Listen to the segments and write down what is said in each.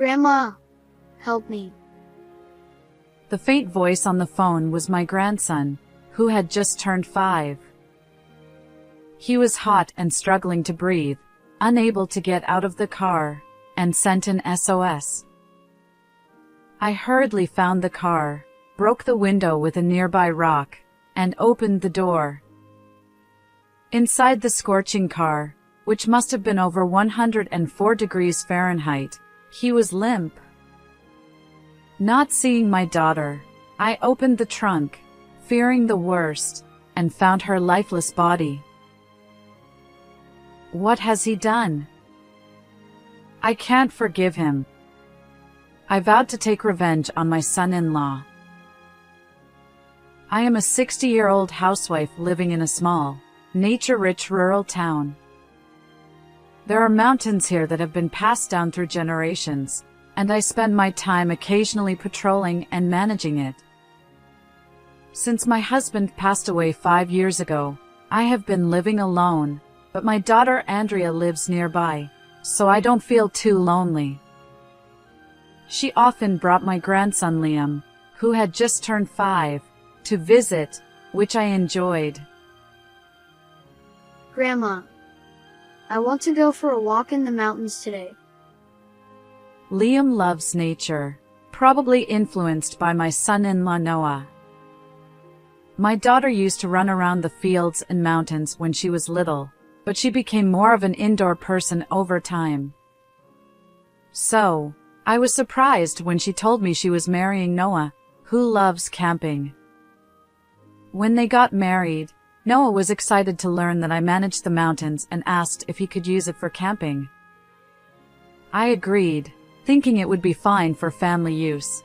Grandma, help me. The faint voice on the phone was my grandson, who had just turned 5. He was hot and struggling to breathe, unable to get out of the car, and sent an SOS. I hurriedly found the car, broke the window with a nearby rock, and opened the door. Inside the scorching car, which must have been over 104 degrees Fahrenheit, he was limp. Not seeing my daughter, I opened the trunk, fearing the worst, and found her lifeless body. What has he done? I can't forgive him. I vowed to take revenge on my son-in-law. I am a 60-year-old housewife living in a small, nature-rich rural town. There are mountains here that have been passed down through generations, and I spend my time occasionally patrolling and managing it. Since my husband passed away 5 years ago, I have been living alone, but my daughter Andrea lives nearby, so I don't feel too lonely. She often brought my grandson Liam, who had just turned 5, to visit, which I enjoyed. Grandma, I want to go for a walk in the mountains today. Liam loves nature, probably influenced by my son-in-law Noah. My daughter used to run around the fields and mountains when she was little, but she became more of an indoor person over time. So, I was surprised when she told me she was marrying Noah, who loves camping. When they got married, Noah was excited to learn that I managed the mountains and asked if he could use it for camping. I agreed, thinking it would be fine for family use.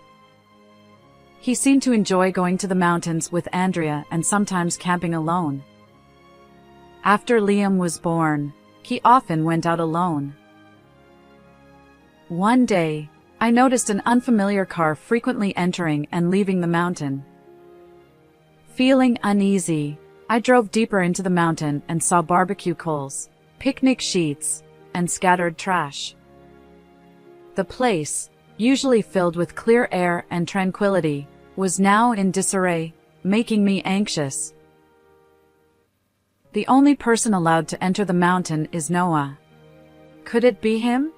He seemed to enjoy going to the mountains with Andrea and sometimes camping alone. After Liam was born, he often went out alone. One day, I noticed an unfamiliar car frequently entering and leaving the mountain. Feeling uneasy, I drove deeper into the mountain and saw barbecue coals, picnic sheets, and scattered trash. The place, usually filled with clear air and tranquility, was now in disarray, making me anxious. The only person allowed to enter the mountain is Noah. Could it be him?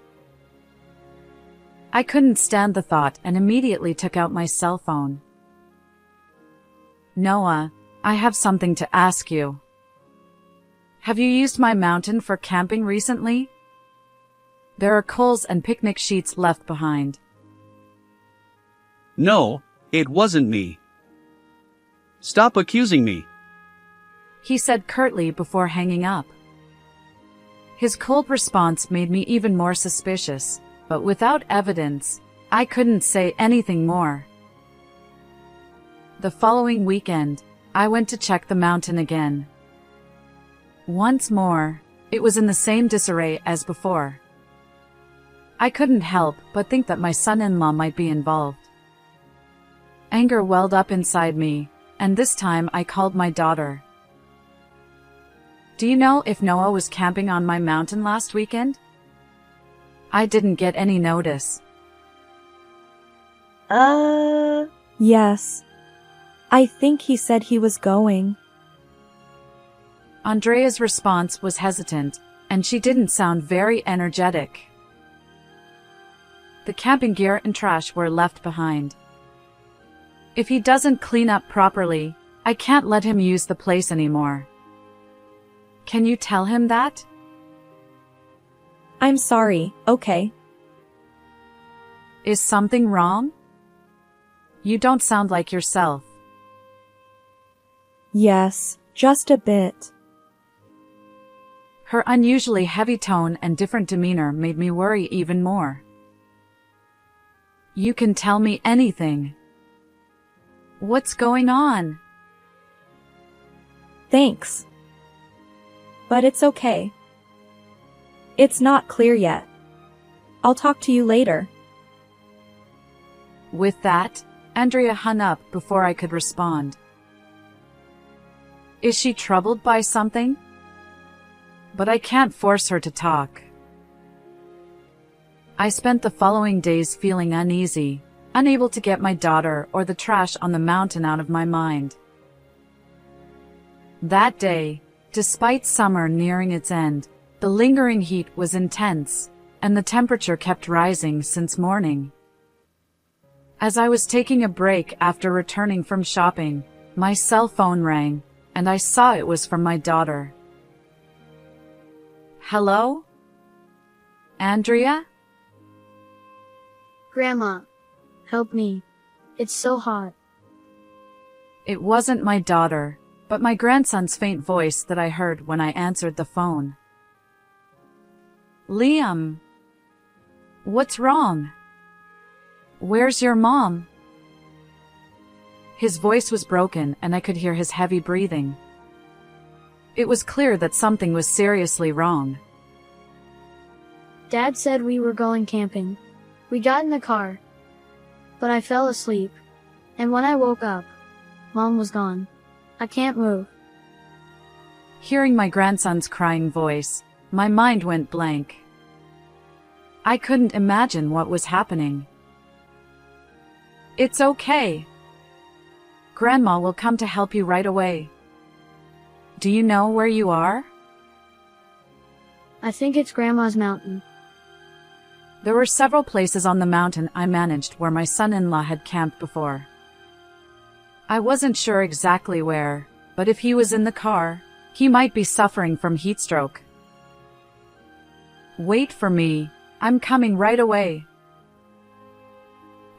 I couldn't stand the thought and immediately took out my cell phone. Noah, I have something to ask you. Have you used my mountain for camping recently? There are coals and picnic sheets left behind. No, it wasn't me. Stop accusing me, he said curtly before hanging up. His cold response made me even more suspicious, but without evidence, I couldn't say anything more. The following weekend, I went to check the mountain again. Once more, it was in the same disarray as before. I couldn't help but think that my son-in-law might be involved. Anger welled up inside me, and this time I called my daughter. Do you know if Noah was camping on my mountain last weekend? I didn't get any notice. Yes. I think he said he was going. Andrea's response was hesitant, and she didn't sound very energetic. The camping gear and trash were left behind. If he doesn't clean up properly, I can't let him use the place anymore. Can you tell him that? I'm sorry, okay. Is something wrong? You don't sound like yourself. Yes, just a bit. Her unusually heavy tone and different demeanor made me worry even more. You can tell me anything. What's going on? Thanks. But it's okay. It's not clear yet. I'll talk to you later. With that, Andrea hung up before I could respond. Is she troubled by something? But I can't force her to talk. I spent the following days feeling uneasy, unable to get my daughter or the trash on the mountain out of my mind. That day, despite summer nearing its end, the lingering heat was intense, and the temperature kept rising since morning. As I was taking a break after returning from shopping, my cell phone rang, and I saw it was from my daughter. Hello? Andrea? Grandma, help me. It's so hot. It wasn't my daughter, but my grandson's faint voice that I heard when I answered the phone. Liam. What's wrong? Where's your mom? His voice was broken and I could hear his heavy breathing. It was clear that something was seriously wrong. Dad said we were going camping. We got in the car. But I fell asleep. And when I woke up, Mom was gone. I can't move. Hearing my grandson's crying voice, my mind went blank. I couldn't imagine what was happening. It's okay. Grandma will come to help you right away. Do you know where you are? I think it's Grandma's mountain. There were several places on the mountain I managed where my son-in-law had camped before. I wasn't sure exactly where, but if he was in the car, he might be suffering from heat stroke. Wait for me, I'm coming right away.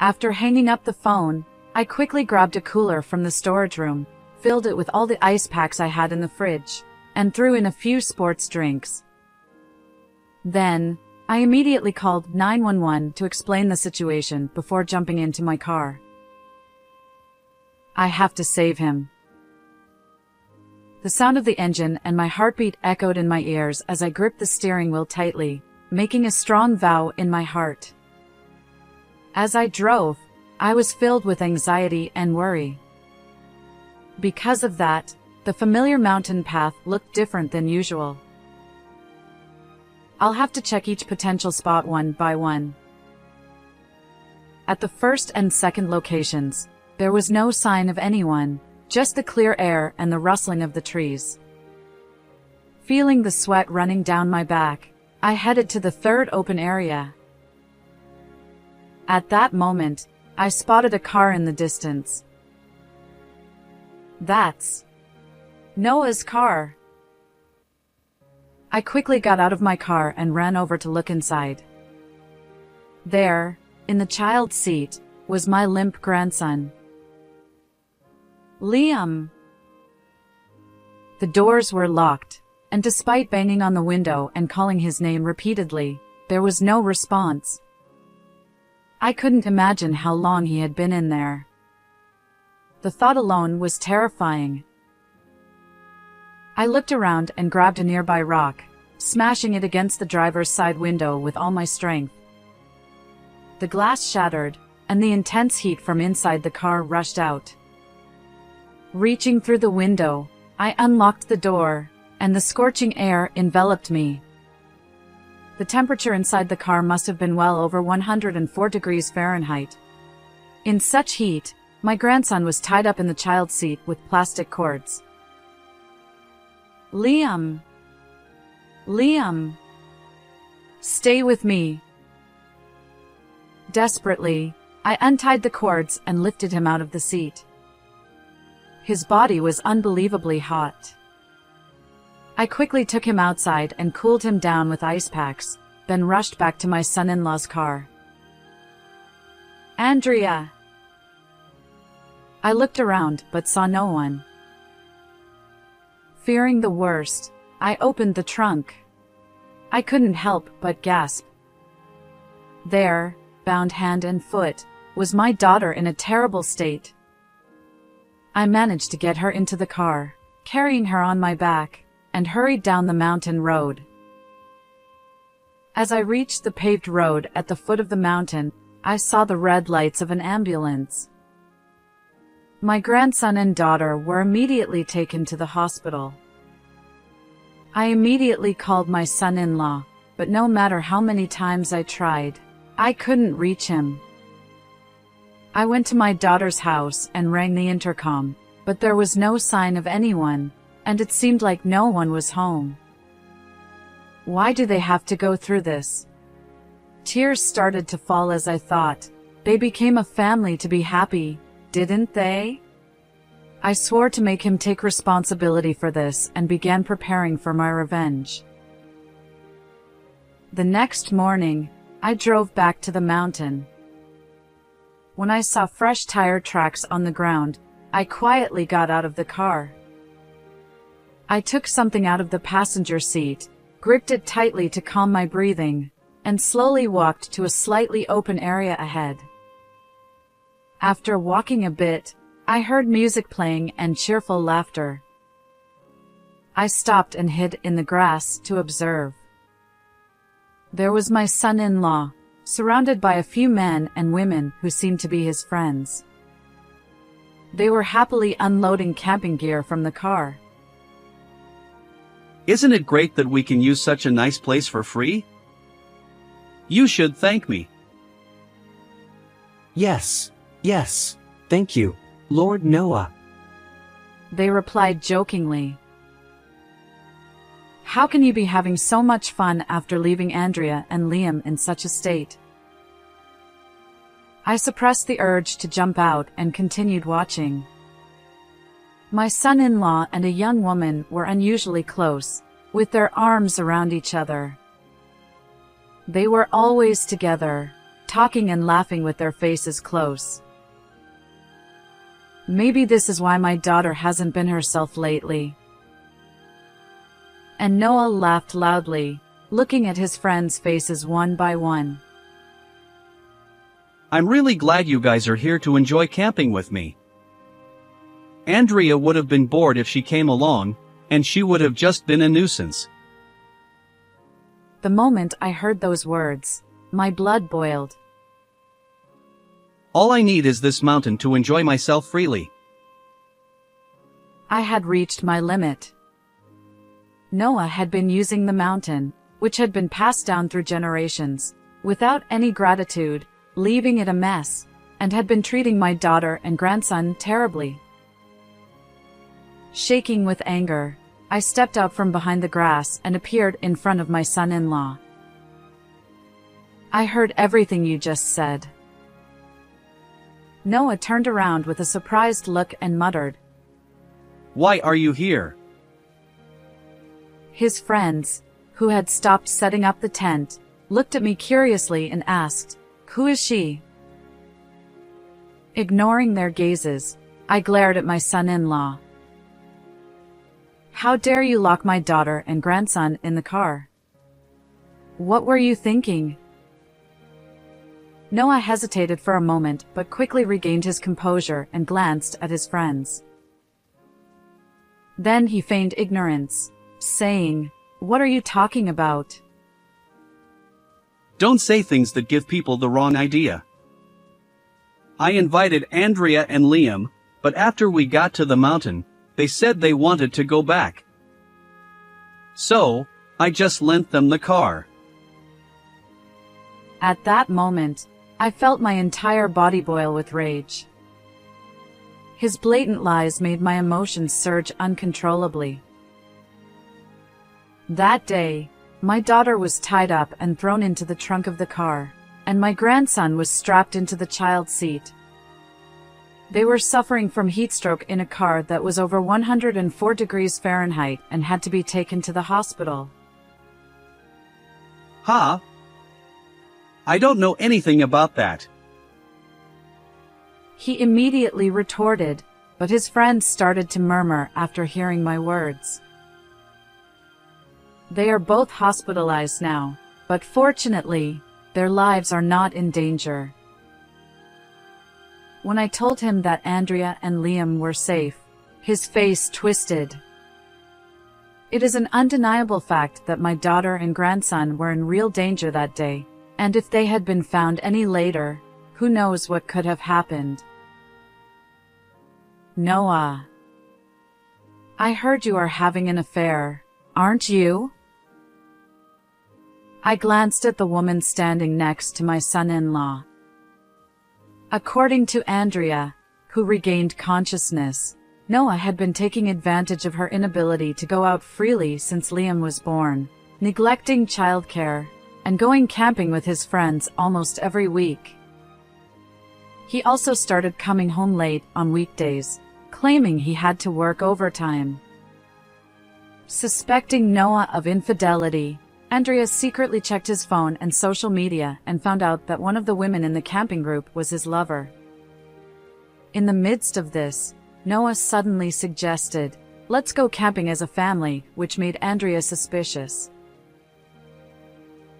After hanging up the phone, I quickly grabbed a cooler from the storage room, filled it with all the ice packs I had in the fridge, and threw in a few sports drinks. Then, I immediately called 911 to explain the situation before jumping into my car. I have to save him. The sound of the engine and my heartbeat echoed in my ears as I gripped the steering wheel tightly, making a strong vow in my heart. As I drove, I was filled with anxiety and worry. Because of that, the familiar mountain path looked different than usual. I'll have to check each potential spot one by one. At the first and second locations, there was no sign of anyone, just the clear air and the rustling of the trees. Feeling the sweat running down my back, I headed to the third open area. At that moment, I spotted a car in the distance. That's Noah's car. I quickly got out of my car and ran over to look inside. There, in the child's seat, was my limp grandson. Liam! The doors were locked, and despite banging on the window and calling his name repeatedly, there was no response. I couldn't imagine how long he had been in there. The thought alone was terrifying. I looked around and grabbed a nearby rock, smashing it against the driver's side window with all my strength. The glass shattered, and the intense heat from inside the car rushed out. Reaching through the window, I unlocked the door, and the scorching air enveloped me. The temperature inside the car must have been well over 104 degrees Fahrenheit. In such heat, my grandson was tied up in the child's seat with plastic cords. Liam! Liam! Stay with me! Desperately, I untied the cords and lifted him out of the seat. His body was unbelievably hot. I quickly took him outside and cooled him down with ice packs, then rushed back to my son-in-law's car. Andrea! I looked around but saw no one. Fearing the worst, I opened the trunk. I couldn't help but gasp. There, bound hand and foot, was my daughter in a terrible state. I managed to get her into the car, carrying her on my back, and hurried down the mountain road. As I reached the paved road at the foot of the mountain, I saw the red lights of an ambulance. My grandson and daughter were immediately taken to the hospital. I immediately called my son-in-law, but no matter how many times I tried, I couldn't reach him. I went to my daughter's house and rang the intercom, but there was no sign of anyone, and it seemed like no one was home. Why do they have to go through this? Tears started to fall as I thought. They became a family to be happy, didn't they? I swore to make him take responsibility for this and began preparing for my revenge. The next morning, I drove back to the mountain. When I saw fresh tire tracks on the ground, I quietly got out of the car. I took something out of the passenger seat, gripped it tightly to calm my breathing, and slowly walked to a slightly open area ahead. After walking a bit, I heard music playing and cheerful laughter. I stopped and hid in the grass to observe. There was my son-in-law, surrounded by a few men and women who seemed to be his friends. They were happily unloading camping gear from the car. Isn't it great that we can use such a nice place for free? You should thank me. Yes, thank you, Lord Noah. They replied jokingly. How can you be having so much fun after leaving Andrea and Liam in such a state? I suppressed the urge to jump out and continued watching. My son-in-law and a young woman were unusually close, with their arms around each other. They were always together, talking and laughing with their faces close. Maybe this is why my daughter hasn't been herself lately. And Noah laughed loudly, looking at his friends' faces one by one. I'm really glad you guys are here to enjoy camping with me. Andrea would have been bored if she came along, and she would have just been a nuisance. The moment I heard those words, my blood boiled. All I need is this mountain to enjoy myself freely. I had reached my limit. Noah had been using the mountain, which had been passed down through generations, without any gratitude, leaving it a mess, and had been treating my daughter and grandson terribly. Shaking with anger, I stepped out from behind the grass and appeared in front of my son-in-law. I heard everything you just said. Noah turned around with a surprised look and muttered, Why are you here? His friends, who had stopped setting up the tent, looked at me curiously and asked, Who is she? Ignoring their gazes, I glared at my son-in-law. How dare you lock my daughter and grandson in the car? What were you thinking? Noah hesitated for a moment but quickly regained his composure and glanced at his friends. Then he feigned ignorance, saying, What are you talking about? Don't say things that give people the wrong idea. I invited Andrea and Liam, but after we got to the mountain, they said they wanted to go back. So, I just lent them the car. At that moment, I felt my entire body boil with rage. His blatant lies made my emotions surge uncontrollably. That day, my daughter was tied up and thrown into the trunk of the car, and my grandson was strapped into the child's seat. They were suffering from heat stroke in a car that was over 104 degrees Fahrenheit and had to be taken to the hospital. Huh? I don't know anything about that. He immediately retorted, but his friends started to murmur after hearing my words. They are both hospitalized now, but fortunately, their lives are not in danger. When I told him that Andrea and Liam were safe, his face twisted. It is an undeniable fact that my daughter and grandson were in real danger that day, and if they had been found any later, who knows what could have happened. Noah, I heard you are having an affair, aren't you? I glanced at the woman standing next to my son-in-law. According to Andrea, who regained consciousness, Noah had been taking advantage of her inability to go out freely since Liam was born, neglecting childcare, and going camping with his friends almost every week. He also started coming home late on weekdays, claiming he had to work overtime. Suspecting Noah of infidelity, Andrea secretly checked his phone and social media and found out that one of the women in the camping group was his lover. In the midst of this, Noah suddenly suggested, "Let's go camping as a family," which made Andrea suspicious.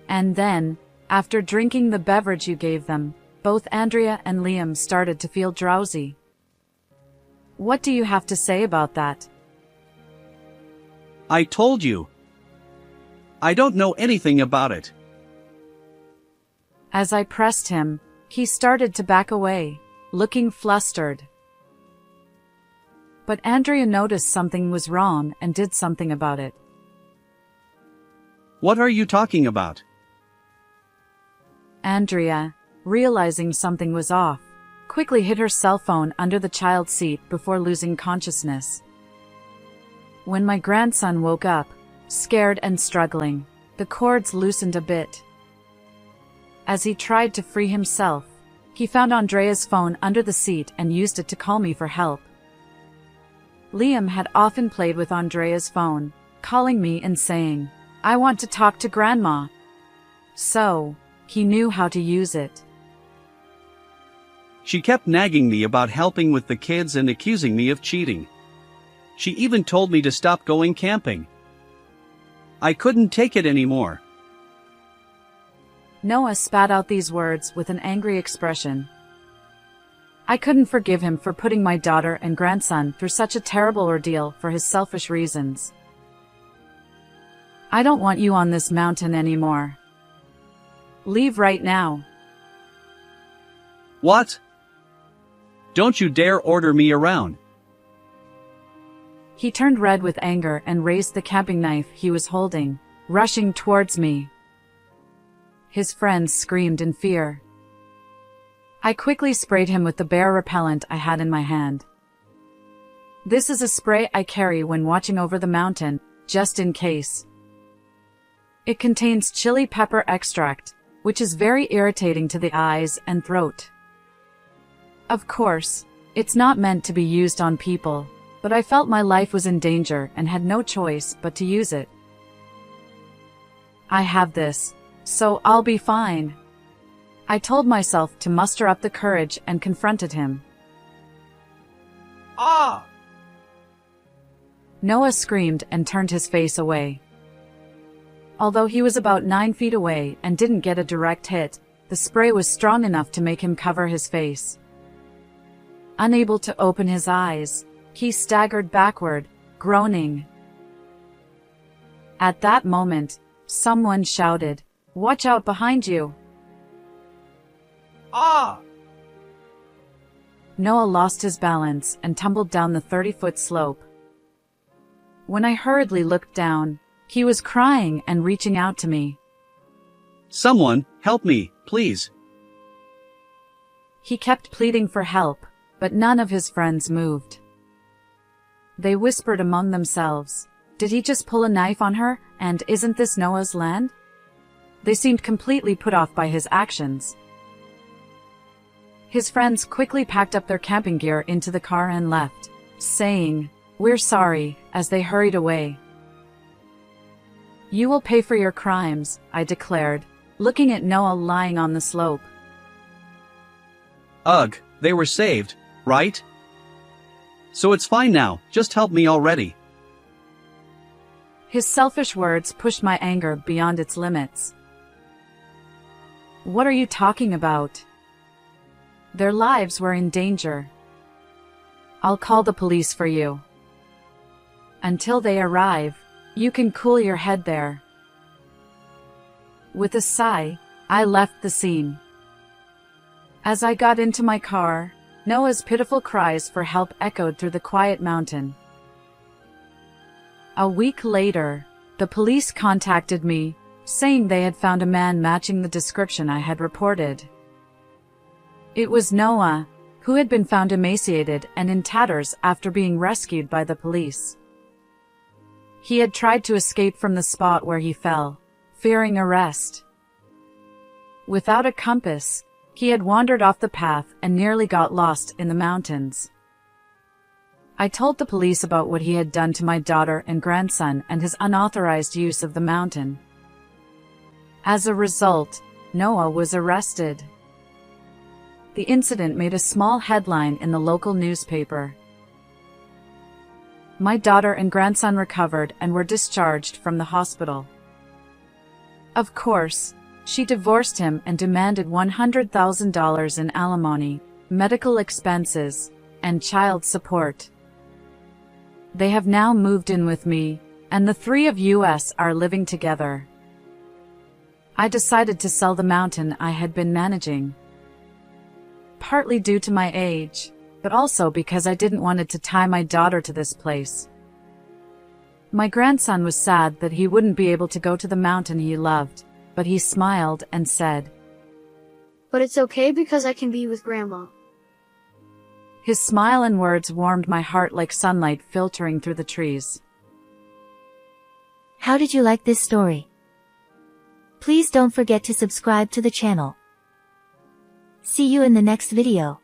And then, after drinking the beverage you gave them, both Andrea and Liam started to feel drowsy. What do you have to say about that? I told you. I don't know anything about it. As I pressed him, he started to back away, looking flustered. But Andrea noticed something was wrong and did something about it. What are you talking about? Andrea, realizing something was off, quickly hid her cell phone under the child's seat before losing consciousness. When my grandson woke up, scared and struggling, the cords loosened a bit. As he tried to free himself, he found Andrea's phone under the seat and used it to call me for help. Liam had often played with Andrea's phone, calling me and saying, "I want to talk to Grandma." So, he knew how to use it. She kept nagging me about helping with the kids and accusing me of cheating. She even told me to stop going camping. I couldn't take it anymore. Noah spat out these words with an angry expression. I couldn't forgive him for putting my daughter and grandson through such a terrible ordeal for his selfish reasons. I don't want you on this mountain anymore. Leave right now. What? Don't you dare order me around. He turned red with anger and raised the camping knife he was holding, rushing towards me. His friends screamed in fear. I quickly sprayed him with the bear repellent I had in my hand. This is a spray I carry when watching over the mountain, just in case. It contains chili pepper extract, which is very irritating to the eyes and throat. Of course, it's not meant to be used on people, but I felt my life was in danger and had no choice but to use it. I have this, so I'll be fine. I told myself to muster up the courage and confronted him. Ah! Noah screamed and turned his face away. Although he was about 9 feet away and didn't get a direct hit, the spray was strong enough to make him cover his face. Unable to open his eyes, he staggered backward, groaning. At that moment, someone shouted, "Watch out behind you!" Ah! Noah lost his balance and tumbled down the 30-foot slope. When I hurriedly looked down, he was crying and reaching out to me. Someone, help me, please. He kept pleading for help, but none of his friends moved. They whispered among themselves, "Did he just pull a knife on her, and isn't this Noah's land?" They seemed completely put off by his actions. His friends quickly packed up their camping gear into the car and left, saying, "We're sorry," as they hurried away. "You will pay for your crimes," I declared, looking at Noah lying on the slope. Ugh, they were saved, right? So it's fine now, just help me already. His selfish words pushed my anger beyond its limits. What are you talking about? Their lives were in danger. I'll call the police for you. Until they arrive, you can cool your head there. With a sigh, I left the scene. As I got into my car, Noah's pitiful cries for help echoed through the quiet mountain. A week later, the police contacted me, saying they had found a man matching the description I had reported. It was Noah, who had been found emaciated and in tatters after being rescued by the police. He had tried to escape from the spot where he fell, fearing arrest. Without a compass, he had wandered off the path and nearly got lost in the mountains. I told the police about what he had done to my daughter and grandson and his unauthorized use of the mountain. As a result, Noah was arrested. The incident made a small headline in the local newspaper. My daughter and grandson recovered and were discharged from the hospital. Of course, she divorced him and demanded $100,000 in alimony, medical expenses, and child support. They have now moved in with me, and the three of us are living together. I decided to sell the mountain I had been managing. Partly due to my age, but also because I didn't want to tie my daughter to this place. My grandson was sad that he wouldn't be able to go to the mountain he loved, but he smiled and said, But it's okay because I can be with Grandma. His smile and words warmed my heart like sunlight filtering through the trees. How did you like this story? Please don't forget to subscribe to the channel. See you in the next video.